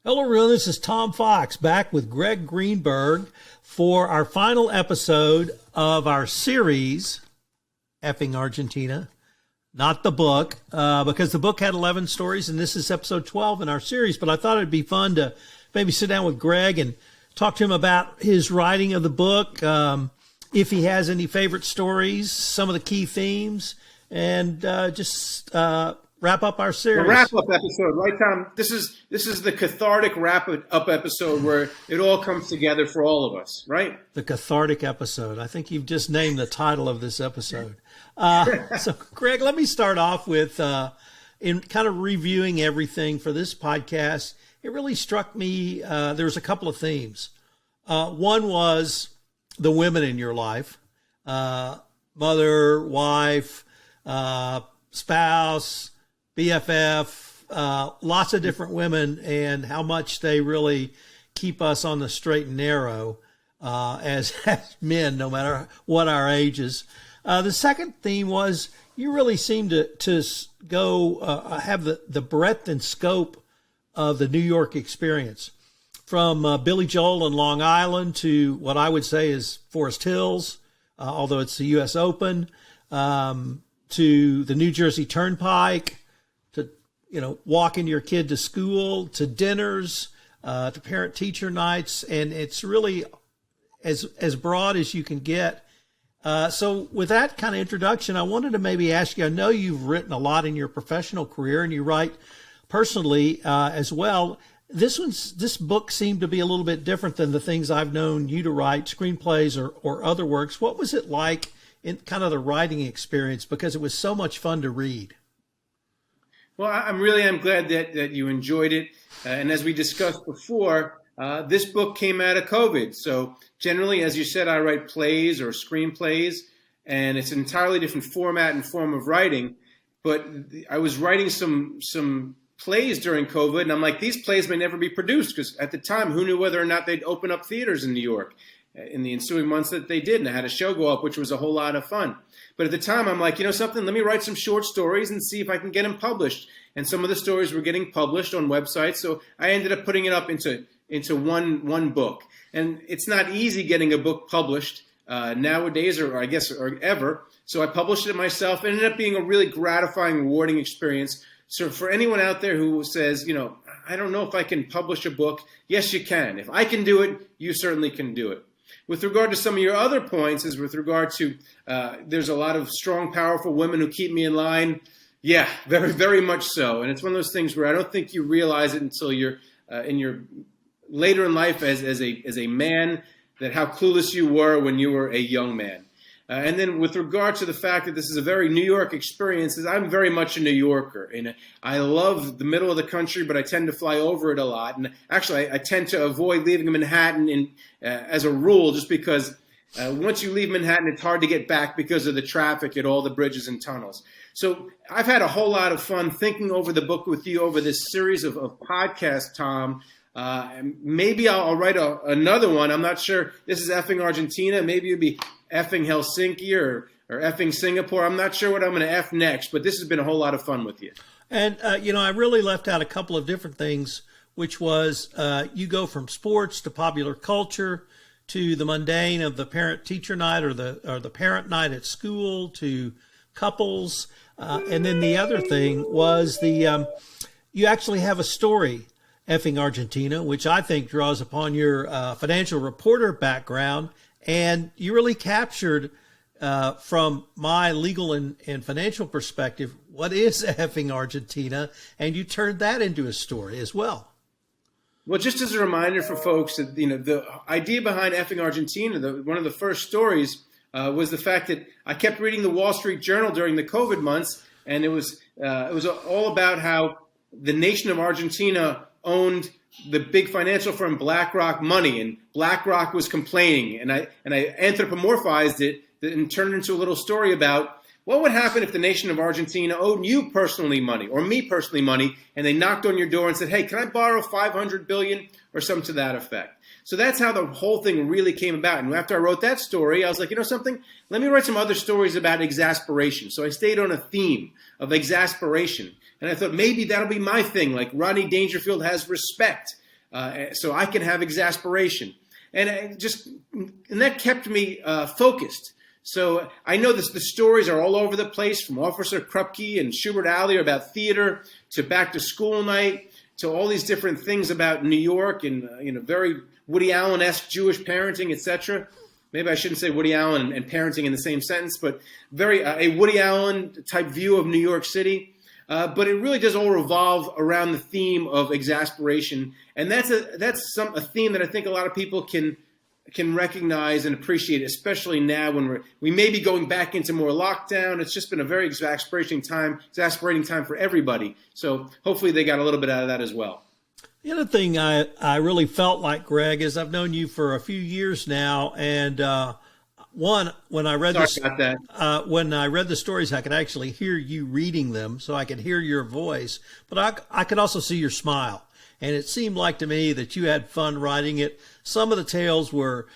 Hello, everyone. This is Tom Fox back with Gregg Greenberg for our final episode of our series, Effing Argentina. Not the book, because the book had 11 stories, and this is episode 12 in our series. But I thought it'd be fun to maybe sit down with Gregg and talk to him about his writing of the book, if he has any favorite stories, some of the key themes, and just wrap up our series. The wrap-up episode, right, Tom? This is the cathartic wrap-up episode where it all comes together for all of us, right? The cathartic episode. I think you've just named the title of this episode. So, Gregg, let me start off with, in kind of reviewing everything for this podcast, it really struck me, there's a couple of themes. One was the women in your life, mother, wife, spouse, BFF, lots of different women, and how much they really keep us on the straight and narrow as men, no matter what our ages. The second theme was you really seem to go have the breadth and scope of the New York experience, from Billy Joel in Long Island to what I would say is Forest Hills, although it's the U.S. Open, to the New Jersey Turnpike, to walking your kid to school, to dinners, to parent-teacher nights, and it's really as broad as you can get. So with that kind of introduction, I wanted to maybe ask you, I know you've written a lot in your professional career and you write personally as well. This book seemed to be a little bit different than the things I've known you to write, screenplays or other works. What was it like in kind of the writing experience? Because it was so much fun to read. Well, I'm glad that you enjoyed it. And as we discussed before, this book came out of COVID. So generally, as you said, I write plays or screenplays, and it's an entirely different format and form of writing. But I was writing some plays during COVID, and I'm like, these plays may never be produced, because at the time, who knew whether or not they'd open up theaters in New York in the ensuing months that they did. And I had a show go up, which was a whole lot of fun. But at the time, I'm like, something, let me write some short stories and see if I can get them published. And some of the stories were getting published on websites, so I ended up putting it up into one book. And it's not easy getting a book published nowadays, or I guess, or ever. So I published it myself. It ended up being a really gratifying, rewarding experience. So for anyone out there who says, I don't know if I can publish a book, yes, you can. If I can do it, you certainly can do it. With regard to some of your other points, is with regard to there's a lot of strong, powerful women who keep me in line. Yeah, very, very much so. And it's one of those things where I don't think you realize it until you're in your later in life as a man, that how clueless you were when you were a young man. And then with regard to the fact that this is a very New York experience, I'm very much a New Yorker. And I love the middle of the country, but I tend to fly over it a lot. And actually, I tend to avoid leaving Manhattan as a rule, just because once you leave Manhattan, it's hard to get back because of the traffic at all the bridges and tunnels. So I've had a whole lot of fun thinking over the book with you over this series of podcasts, Tom. Maybe I'll write another one. I'm not sure. This is Effing Argentina. Maybe it'll be Effing Helsinki or Effing Singapore. I'm not sure what I'm going to F next, but this has been a whole lot of fun with you. And, I really left out a couple of different things, which was you go from sports to popular culture to the mundane of the parent-teacher night or the parent night at school to couples. And then the other thing was you actually have a story, Effing Argentina, which I think draws upon your financial reporter background. And you really captured, from my legal and financial perspective, what is Effing Argentina, and you turned that into a story as well. Well, just as a reminder for folks that the idea behind Effing Argentina, one of the first stories was the fact that I kept reading the Wall Street Journal during the COVID months, and it was all about how the nation of Argentina owned the big financial firm BlackRock money, and BlackRock was complaining, and I anthropomorphized it and turned it into a little story about what would happen if the nation of Argentina owed you personally money or me personally money, and they knocked on your door and said, hey, can I borrow $500 billion or something to that effect? So that's how the whole thing really came about. And after I wrote that story, I was like, something? Let me write some other stories about exasperation. So I stayed on a theme of exasperation. And I thought maybe that'll be my thing. Like Rodney Dangerfield has respect. so I can have exasperation. And that kept me focused. So I know the stories are all over the place, from Officer Krupke and Schubert Alley about theater to back to school night to all these different things about New York and very Woody Allen-esque Jewish parenting, etc. Maybe I shouldn't say Woody Allen and parenting in the same sentence, but very a Woody Allen type view of New York City. But it really does all revolve around the theme of exasperation, and that's a theme that I think a lot of people can recognize and appreciate, especially now when we may be going back into more lockdown. It's just been a very exasperating time for everybody. So hopefully they got a little bit out of that as well. The other thing I really felt like, Gregg, is I've known you for a few years now, and when I read when I read the stories, I could actually hear you reading them, so I could hear your voice, but I could also see your smile. And it seemed like to me that you had fun writing it. Some of the tales were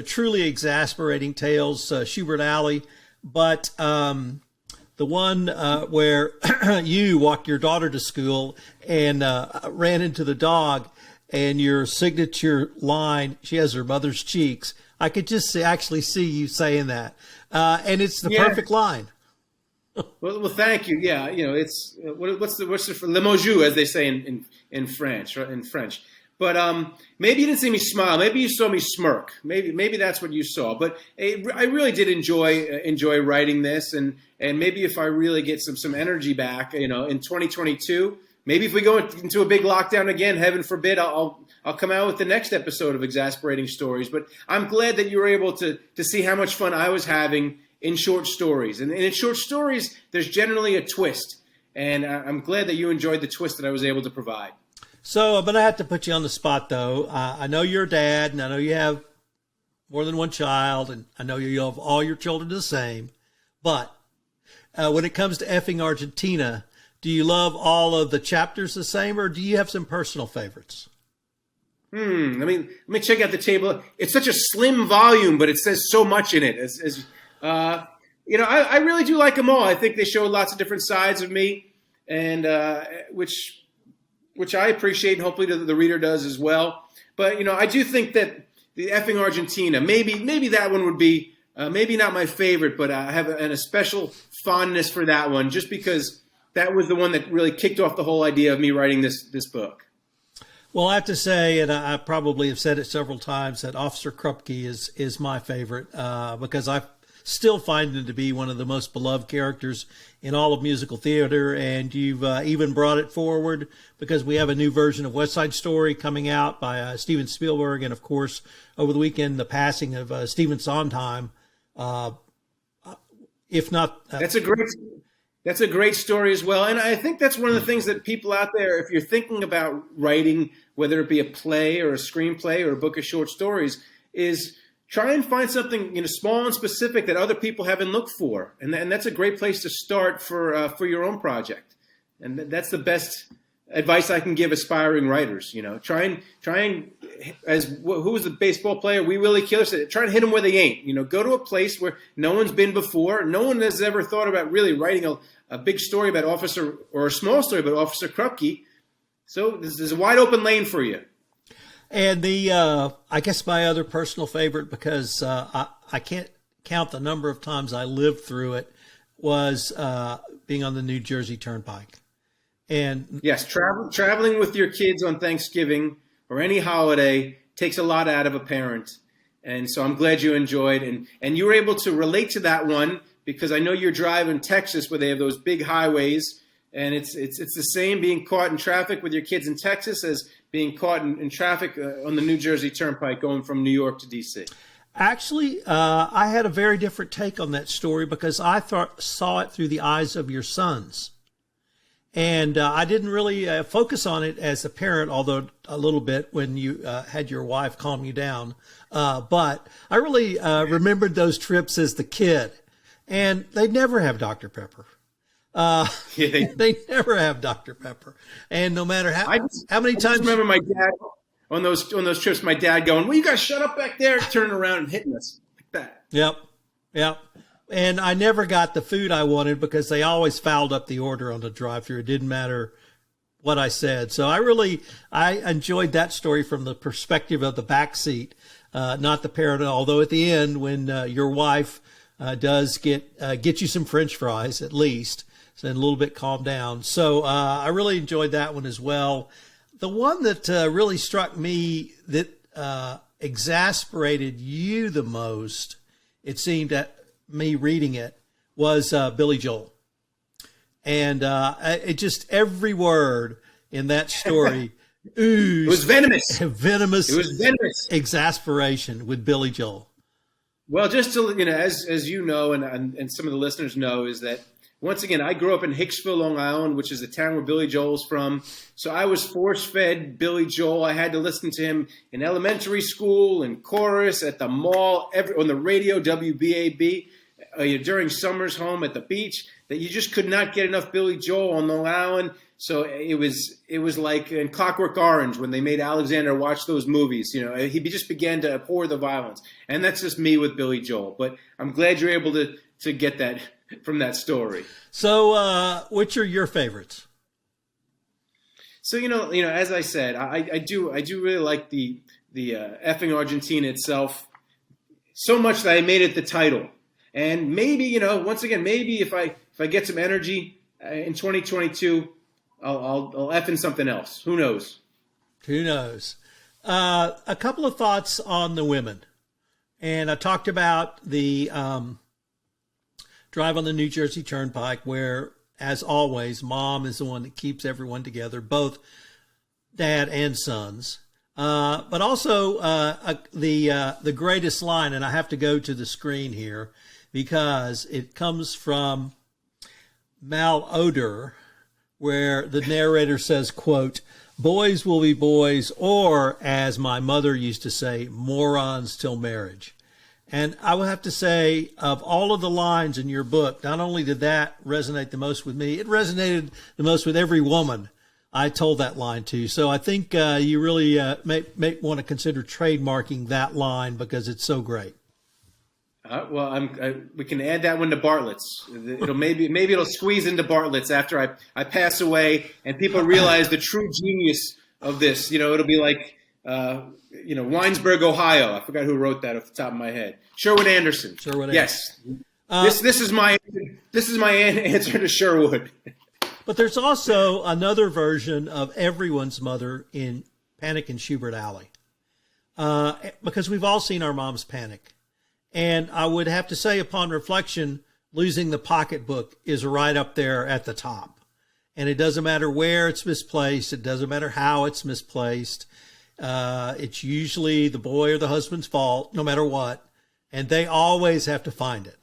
truly exasperating tales, Schubert Alley, but the one where you walked your daughter to school and ran into the dog, and your signature line, she has her mother's cheeks. I could just actually see you saying that. And it's the perfect line. Well, thank you. Yeah, it's what's the le mot jus, as they say in French, right? In French. But maybe you didn't see me smile. Maybe you saw me smirk. Maybe that's what you saw. But I really did enjoy writing this, and maybe if I really get some energy back, in 2022, maybe if we go into a big lockdown again, heaven forbid, I'll come out with the next episode of Exasperating Stories. But I'm glad that you were able to see how much fun I was having in short stories. And in short stories, there's generally a twist. And I'm glad that you enjoyed the twist that I was able to provide. So I'm going to have to put you on the spot, though. I know you're a dad, and I know you have more than one child, and I know you love all your children the same. But when it comes to effing Argentina, do you love all of the chapters the same, or do you have some personal favorites? Let me check out the table. It's such a slim volume, but it says so much in it. I really do like them all. I think they show lots of different sides of me, and which I appreciate, and hopefully the reader does as well. But I do think that the effing Argentina, maybe that one would be maybe not my favorite, but I have a special fondness for that one, just because that was the one that really kicked off the whole idea of me writing this book. Well, I have to say, and I probably have said it several times, that Officer Krupke is my favorite because I still find him to be one of the most beloved characters in all of musical theater. And you've even brought it forward because we have a new version of West Side Story coming out by Steven Spielberg. And, of course, over the weekend, the passing of Stephen Sondheim. If not... That's a great story as well. And I think that's one of the things that people out there, if you're thinking about writing, whether it be a play or a screenplay or a book of short stories, is try and find something small and specific that other people haven't looked for. And that's a great place to start for your own project. And that's the best advice I can give aspiring writers. Try and who was the baseball player? Wee Willie Keeler said, try and hit them where they ain't. Go to a place where no one's been before. No one has ever thought about really writing a big story about Officer, or a small story about Officer Krupke. So there's a wide open lane for you. And I guess my other personal favorite, because I can't count the number of times I lived through it, was being on the New Jersey Turnpike. And yes, traveling with your kids on Thanksgiving or any holiday takes a lot out of a parent. And so I'm glad you enjoyed, and you were able to relate to that one, because I know you're driving Texas where they have those big highways, and it's the same being caught in traffic with your kids in Texas as being caught in traffic on the New Jersey Turnpike going from New York to D.C. Actually, I had a very different take on that story because I saw it through the eyes of your sons. And I didn't really focus on it as a parent, although a little bit when you had your wife calm you down. But I really remembered those trips as the kid. And they never have Dr. Pepper. They never have Dr. Pepper. And no matter how many times... I remember my dad on those trips, my dad going, well, you guys shut up back there, turning around and hitting us like that. Yep. And I never got the food I wanted because they always fouled up the order on the drive-thru. It didn't matter what I said. So I enjoyed that story from the perspective of the backseat, not the parent. Although at the end, when your wife does get you some French fries at least, so and a little bit calmed down. So I really enjoyed that one as well. The one that really struck me that exasperated you the most, it seemed at me reading it, was Billy Joel. And it just, every word in that story oozed. It was venomous. Venomous. It was venomous. Exasperation with Billy Joel. Well, just to, as you know, and some of the listeners know, is that, once again, I grew up in Hicksville, Long Island, which is the town where Billy Joel's from. So I was force-fed Billy Joel. I had to listen to him in elementary school, in chorus, at the mall, on the radio, WBAB, during summers home at the beach, that you just could not get enough Billy Joel on Long Island. So it was like in Clockwork Orange when they made Alexander watch those movies. He just began to abhor the violence. And that's just me with Billy Joel. But I'm glad you're able to get that from that story. So which are your favorites? So, as I said, I do really like the effing Argentina itself so much that I made it the title. And maybe, once again, maybe if I get some energy in 2022, I'll F in something else. Who knows? Who knows? A couple of thoughts on the women. And I talked about the drive on the New Jersey Turnpike, where, as always, mom is the one that keeps everyone together, both dad and sons. But also the greatest line, and I have to go to the screen here because it comes from Malodor, where the narrator says, quote, "Boys will be boys," or, as my mother used to say, "morons till marriage." And I will have to say, of all of the lines in your book, not only did that resonate the most with me, it resonated the most with every woman I told that line to. So I think you really may want to consider trademarking that line because it's so great. Well, we can add that one to Bartlett's. Maybe it'll squeeze into Bartlett's after I pass away and people realize the true genius of this. It'll be like Winesburg, Ohio. I forgot who wrote that off the top of my head. Sherwood Anderson. Yes. This is my answer to Sherwood. But there's also another version of Everyone's Mother in Panic in Schubert Alley, because we've all seen our moms panic. And I would have to say, upon reflection, losing the pocketbook is right up there at the top. And it doesn't matter where it's misplaced. It doesn't matter how it's misplaced. It's usually the boy or the husband's fault, no matter what. And they always have to find it.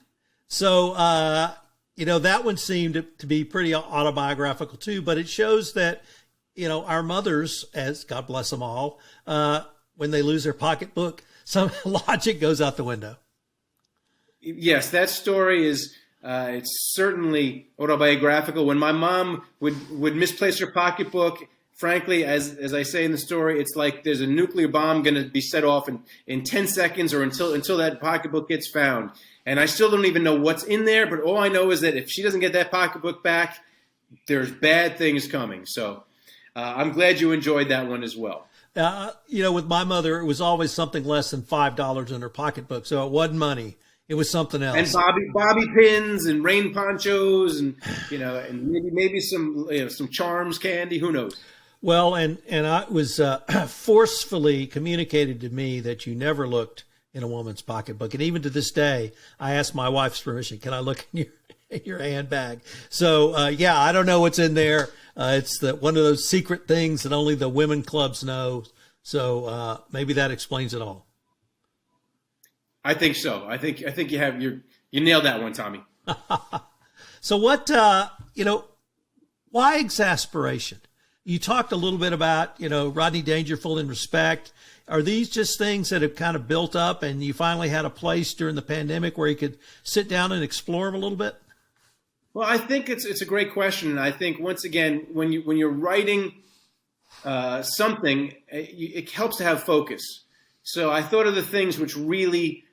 So, that one seemed to be pretty autobiographical too, but it shows that, our mothers, as God bless them all, when they lose their pocketbook, some logic goes out the window. Yes, that story is, it's certainly autobiographical. When my mom would misplace her pocketbook, frankly, as I say in the story, it's like there's a nuclear bomb going to be set off in 10 seconds or until that pocketbook gets found. And I still don't even know what's in there, but all I know is that if she doesn't get that pocketbook back, there's bad things coming. So I'm glad you enjoyed that one as well. With my mother, it was always something less than $5 in her pocketbook. So it wasn't money. It was something else. And bobby pins and rain ponchos and, and maybe some Charms candy. Who knows? Well, and I was forcefully communicated to me that you never looked in a woman's pocketbook. And even to this day, I ask my wife's permission. Can I look in your handbag? So, I don't know what's in there. It's one of those secret things that only the women clubs know. So maybe that explains it all. I think so. I think you nailed that one, Tommy. So what, why exasperation? You talked a little bit about, Rodney Dangerfield and respect. Are these just things that have kind of built up and you finally had a place during the pandemic where you could sit down and explore them a little bit? Well, I think it's a great question. And I think, once again, when you're writing something, it helps to have focus. So I thought of the things which really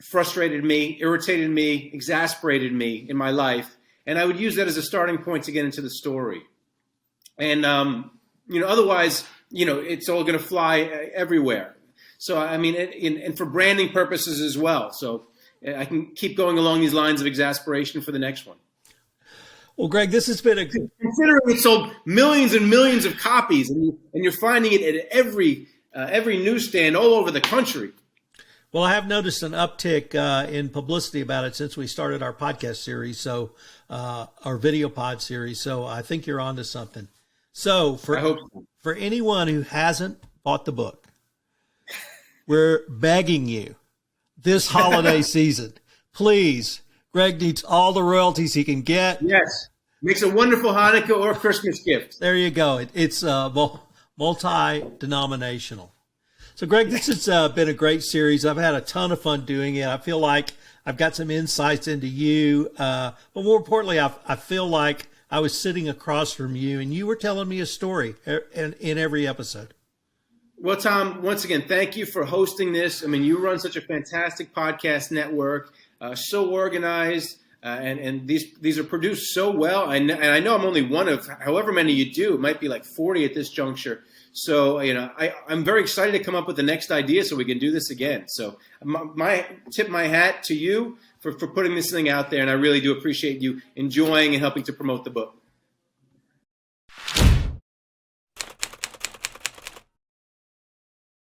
frustrated me, irritated me, exasperated me in my life. And I would use that as a starting point to get into the story. And, otherwise, it's all going to fly everywhere. So, I mean, and for branding purposes as well. So I can keep going along these lines of exasperation for the next one. Well, Gregg, this has been considering it sold millions and millions of copies, and you're finding it at every newsstand all over the country. Well, I have noticed an uptick in publicity about it since we started our podcast series, so our video pod series. So I think you're onto something. So for anyone who hasn't bought the book, we're begging you this holiday season, please. Gregg needs all the royalties he can get. Yes. Makes a wonderful Hanukkah or Christmas gift. There you go. It's multi-denominational. So, Gregg, this has been a great series. I've had a ton of fun doing it. I feel like I've got some insights into you. But more importantly, I feel like I was sitting across from you and you were telling me a story in every episode. Well, Tom, once again, thank you for hosting this. I mean, you run such a fantastic podcast network, so organized, and these are produced so well. And I know I'm only one of however many you do. It might be like 40 at this juncture. So, I'm very excited to come up with the next idea so we can do this again. So my tip my hat to you for putting this thing out there. And I really do appreciate you enjoying and helping to promote the book.